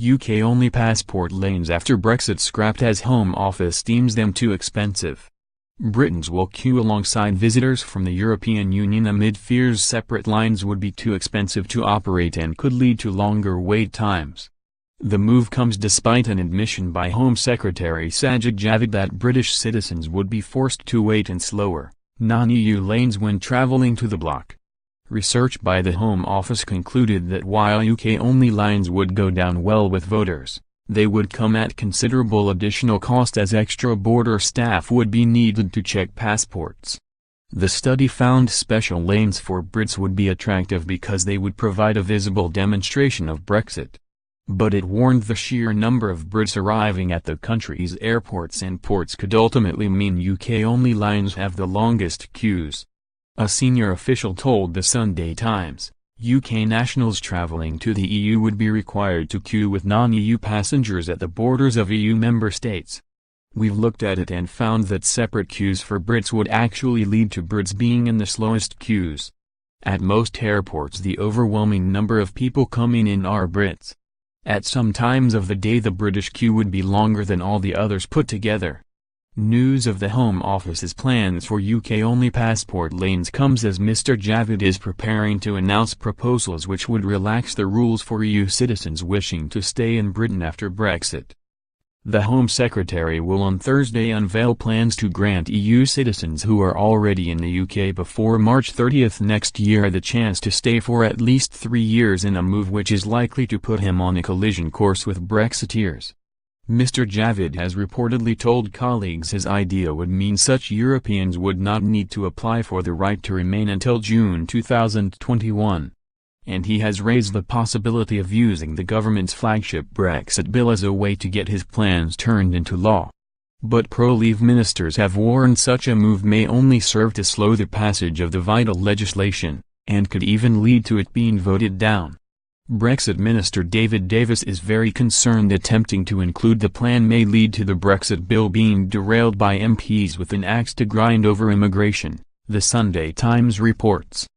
UK-only passport lanes after Brexit scrapped as Home Office deems them too expensive. Britons will queue alongside visitors from the European Union amid fears separate lines would be too expensive to operate and could lead to longer wait times. The move comes despite an admission by Home Secretary Sajid Javid that British citizens would be forced to wait in slower, non-EU lanes when travelling to the bloc. Research by the Home Office concluded that while UK-only lines would go down well with voters, they would come at considerable additional cost as extra border staff would be needed to check passports. The study found special lanes for Brits would be attractive because they would provide a visible demonstration of Brexit. But it warned the sheer number of Brits arriving at the country's airports and ports could ultimately mean UK-only lines have the longest queues. A senior official told the Sunday Times, UK nationals travelling to the EU would be required to queue with non-EU passengers at the borders of EU member states. We've looked at it and found that separate queues for Brits would actually lead to Brits being in the slowest queues. At most airports the overwhelming number of people coming in are Brits. At some times of the day the British queue would be longer than all the others put together. News of the Home Office's plans for UK-only passport lanes comes as Mr. Javid is preparing to announce proposals which would relax the rules for EU citizens wishing to stay in Britain after Brexit. The Home Secretary will on Thursday unveil plans to grant EU citizens who are already in the UK before March 30 next year the chance to stay for at least 3 years in a move which is likely to put him on a collision course with Brexiteers. Mr. Javid has reportedly told colleagues his idea would mean such Europeans would not need to apply for the right to remain until June 2021. And he has raised the possibility of using the government's flagship Brexit bill as a way to get his plans turned into law. But pro-Leave ministers have warned such a move may only serve to slow the passage of the vital legislation, and could even lead to it being voted down. Brexit Minister David Davis is very concerned attempting to include the plan may lead to the Brexit bill being derailed by MPs with an axe to grind over immigration, the Sunday Times reports.